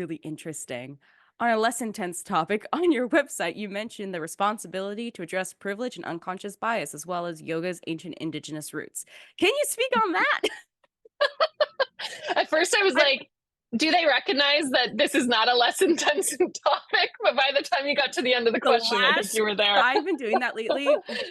Really interesting. On a less intense topic, on your website, you mentioned the responsibility to address privilege and unconscious bias, as well as yoga's ancient indigenous roots. Can you speak on that? At first I was like, do they recognize that this is not a less intense topic? But by the time you got to the end of the question, I think you were there. I've been doing that lately.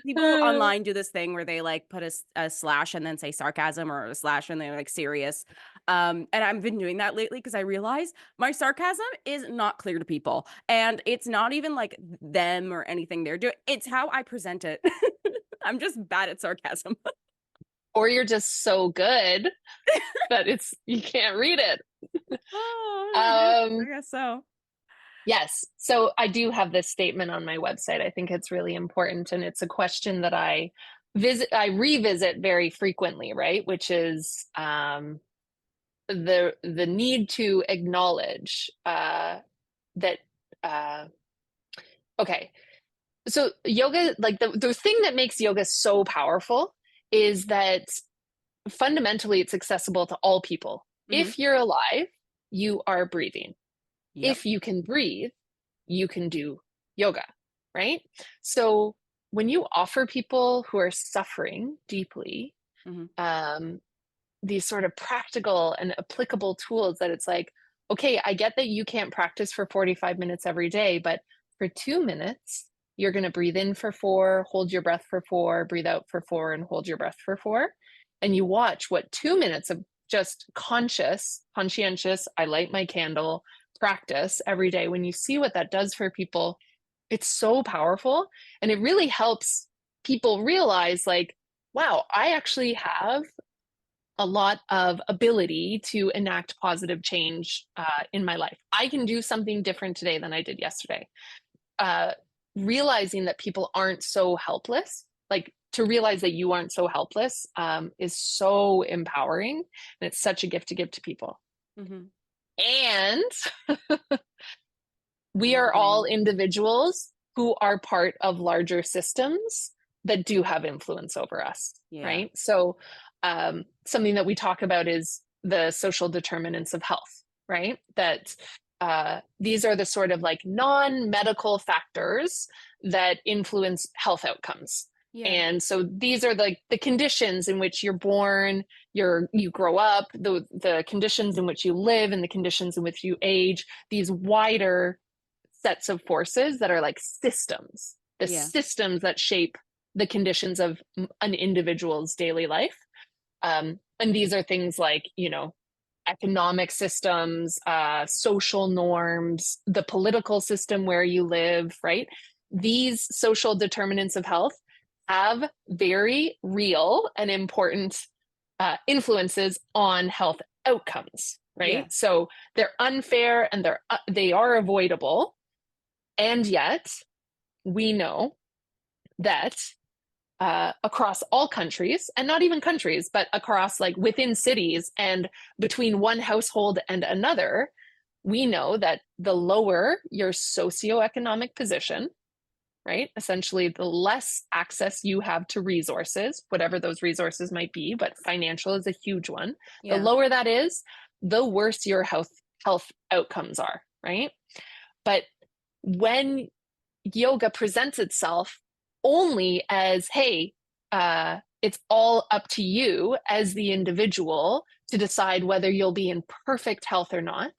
People online do this thing where they like put a slash and then say sarcasm, or a slash and they're like serious. And I've been doing that lately because I realize my sarcasm is not clear to people. And it's not even like them or anything they're doing. It's how I present it. I'm just bad at sarcasm. Or you're just so good that you can't read it. I guess so. Yes. So I do have this statement on my website. I think it's really important. And it's a question that I revisit very frequently, right? Which is the need to acknowledge that okay. So yoga, like the thing that makes yoga so powerful is that fundamentally it's accessible to all people. If you're alive, you are breathing. Yep. If you can breathe, you can do yoga, right? So when you offer people who are suffering deeply these sort of practical and applicable tools, that it's like, okay, I get that you can't practice for 45 minutes every day, but for 2 minutes, you're going to breathe in for 4, hold your breath for 4, breathe out for 4, and hold your breath for 4. And you watch what 2 minutes of just conscientious, I light my candle practice every day. When you see what that does for people, it's so powerful. And it really helps people realize, like, wow, I actually have a lot of ability to enact positive change in my life. I can do something different today than I did yesterday. Realizing that people aren't so helpless, like to realize that you aren't so helpless is so empowering. And it's such a gift to give to people. And we are all individuals who are part of larger systems that do have influence over us, right? So something that we talk about is the social determinants of health, right? That these are the sort of like non-medical factors that influence health outcomes. And so these are the conditions in which you're born, you grow up, the conditions in which you live, and the conditions in which you age, these wider sets of forces that are like systems, systems that shape the conditions of an individual's daily life. And these are things like, economic systems, social norms, the political system where you live, right? These social determinants of health have very real and important influences on health outcomes, right? So they're unfair and they are avoidable. And yet we know that across all countries, and not even countries, but across like within cities and between one household and another, we know that the lower your socioeconomic position, right? Essentially, the less access you have to resources, whatever those resources might be, but financial is a huge one. The lower that is, the worse your health outcomes are, right? But when yoga presents itself only as, hey, it's all up to you as the individual to decide whether you'll be in perfect health or not,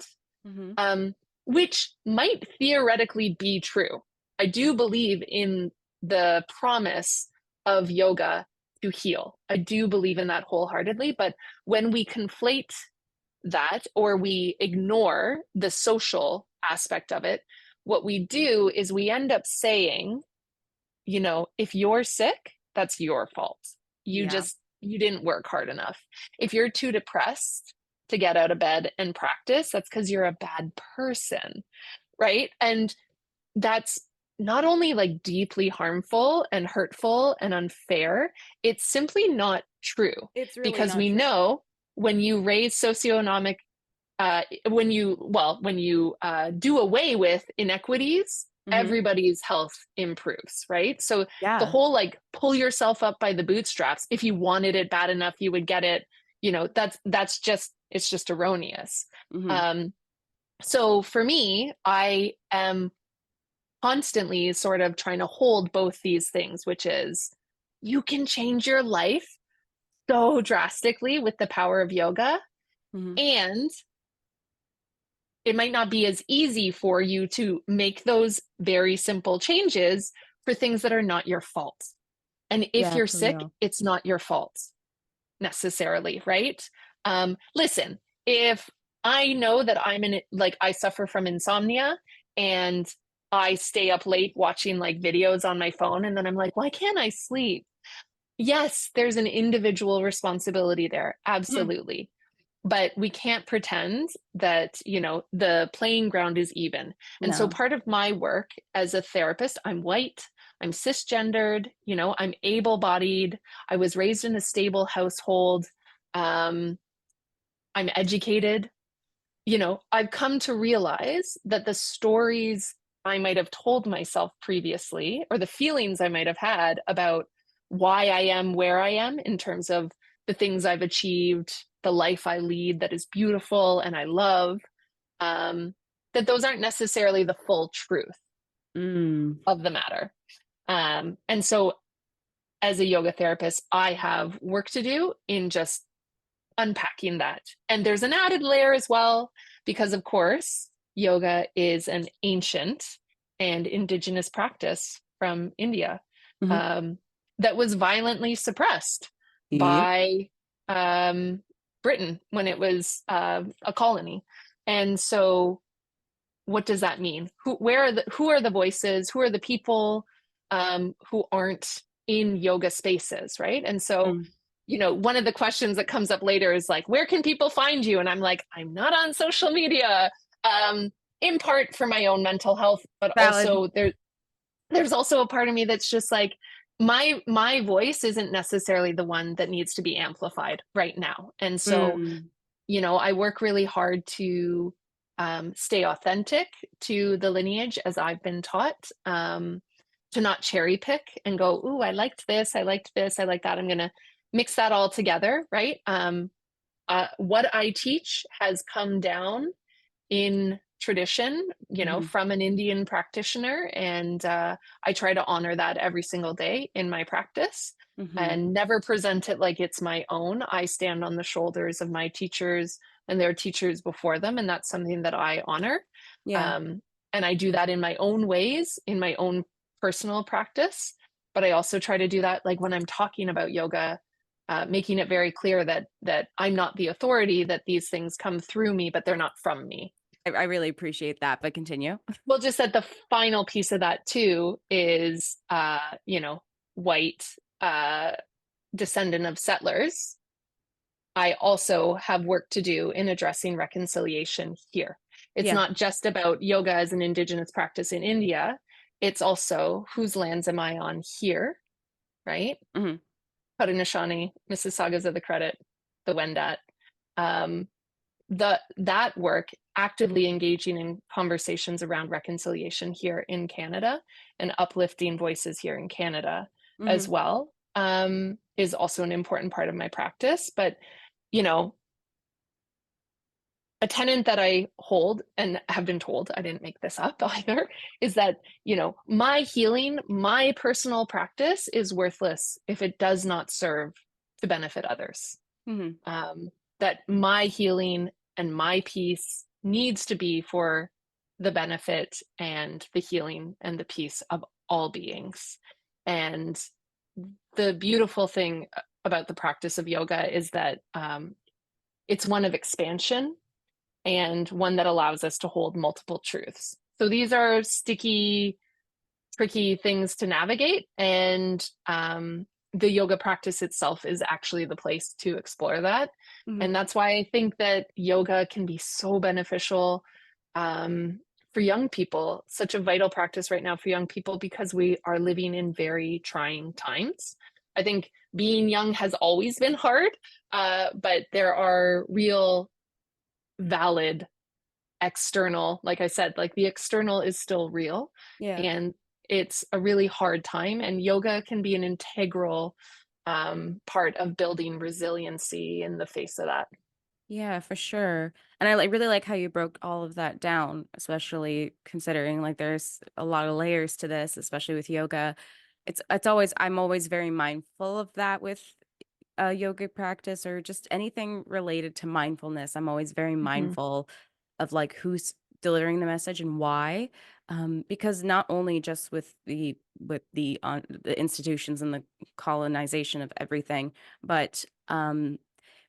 which might theoretically be true. I do believe in the promise of yoga to heal. I do believe in that wholeheartedly. But when we conflate that, or we ignore the social aspect of it, what we do is we end up saying, if you're sick, that's your fault. You didn't work hard enough. If you're too depressed to get out of bed and practice, that's because you're a bad person, right? And that's not only like deeply harmful and hurtful and unfair, it's simply not true. It's really because not we true. know when you raise socioeconomic, when you do away with inequities, everybody's health improves, right? So the whole like pull yourself up by the bootstraps, if you wanted it bad enough, you would get it, it's just erroneous. So for me, I am constantly sort of trying to hold both these things, which is you can change your life so drastically with the power of yoga. Mhm. And it might not be as easy for you to make those very simple changes for things that are not your fault. And if Yeah, you're for sick, real. it's not your fault necessarily, right? Listen, if I know that I'm in it, like I suffer from insomnia and I stay up late watching like videos on my phone, and then I'm like, why can't I sleep? Yes, there's an individual responsibility there. Mm. Absolutely. But we can't pretend that, the playing ground is even. And so No. part of my work as a therapist, I'm white, I'm cisgendered, I'm able-bodied, I was raised in a stable household, um, I'm educated. I've come to realize that the stories I might have told myself previously, or the feelings I might have had about why I am where I am in terms of the things I've achieved, the life I lead that is beautiful and I love, that those aren't necessarily the full truth Mm. of the matter. And so, as a yoga therapist, I have work to do in just unpacking that. And there's an added layer as well, because of course, yoga is an ancient and indigenous practice from India, Mhm. um, that was violently suppressed Yep. by Britain when it was a colony. And so, what does that mean? Who are the voices? Who are the people who aren't in yoga spaces, right? And so, Mm. one of the questions that comes up later is like, where can people find you? And I'm like, I'm not on social media, in part for my own mental health, but Valid. also there's also a part of me that's just like, my voice isn't necessarily the one that needs to be amplified right now. And so, Mm. I work really hard to stay authentic to the lineage as I've been taught, to not cherry pick and go, ooh, I liked this, I liked this, I like that. I'm going to mix that all together, right? What I teach has come down in tradition, Mhm. from an Indian practitioner. And I try to honor that every single day in my practice Mhm. and never present it like it's my own. I stand on the shoulders of my teachers and their teachers before them. And that's something that I honor. Yeah. Um, and I do that in my own ways, in my own personal practice. But I also try to do that like when I'm talking about yoga, making it very clear that I'm not the authority, that these things come through me, but they're not from me. I really appreciate that, but continue. Well, just that the final piece of that too is, white, uh, descendant of settlers. I also have work to do in addressing reconciliation here. It's Yeah. not just about yoga as an indigenous practice in India. It's also whose lands am I on here, right? Mhm. Haudenosaunee, Mississaugas of the Credit, the Wendat. Um, that work actively engaging in conversations around reconciliation here in Canada and uplifting voices here in Canada as Mhm. well, is also an important part of my practice. But you know a tenet that I hold and have been told, I didn't make this up either, is that my healing, my personal practice is worthless if it does not serve to benefit others. Mhm. That my healing and my peace needs to be for the benefit and the healing and the peace of all beings. And the beautiful thing about the practice of yoga is that it's one of expansion and one that allows us to hold multiple truths. So these are sticky, tricky things to navigate. And the yoga practice itself is actually the place to explore that. Mhm. And that's why I think that yoga can be so beneficial for young people, such a vital practice right now for young people, because we are living in very trying times. I think being young has always been hard, but there are real, valid external, like I said, like the external is still real, Yeah. and it's a really hard time, and yoga can be an integral part of building resiliency in the face of that. Yeah, for sure. And I like really like how you broke all of that down, especially considering like there's a lot of layers to this, especially with yoga. It's always I'm always very mindful of that with yoga practice or just anything related to mindfulness. I'm always very Mm-hmm. mindful of like who's delivering the message and why. Because not only just with the institutions and the colonization of everything, but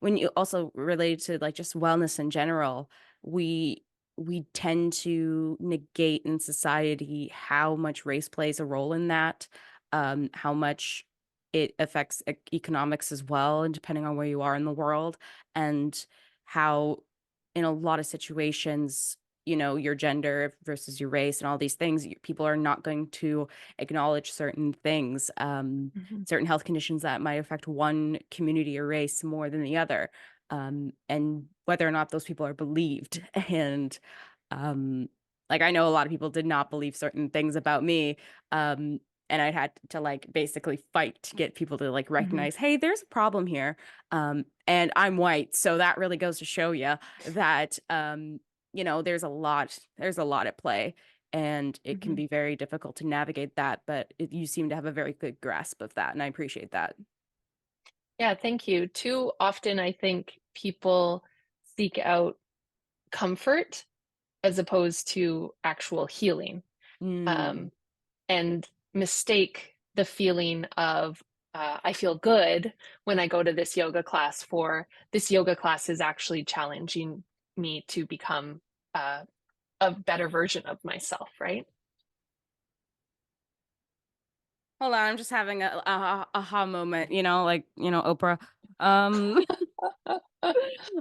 when you also relate to like just wellness in general, we we tend to negate in society how much race plays a role in that, how much it affects economics as well, and depending on where you are in the world, and how in a lot of situations, your gender versus your race and all these things, people are not going to acknowledge certain things, Mm-hmm. certain health conditions that might affect one community or race more than the other, and whether or not those people are believed. And um, like I know a lot of people did not believe certain things about me. Um, and I had to like basically fight to get people to like Mm-hmm. recognize, hey, there's a problem here. And I'm white, so that really goes to show you that there's a lot at play, and it can Mm-hmm. be very difficult to navigate that. But you seem to have a very good grasp of that, and I appreciate that. Yeah, thank you. Too often, I think people seek out comfort as opposed to actual healing, Mm. um, and mistake the feeling of I feel good when I go to this yoga class for this yoga class is actually challenging me to become uh, a better version of myself, right? Hold on, I'm just having a aha moment, like, Oprah. Um,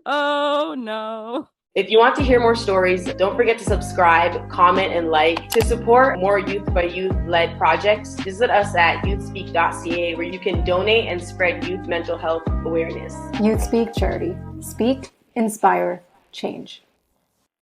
oh no. If you want to hear more stories, don't forget to subscribe, comment, and like. To support more youth by youth led projects, visit us at youthspeak.ca, where you can donate and spread youth mental health awareness. YouthSpeak Charity. Speak, inspire, change.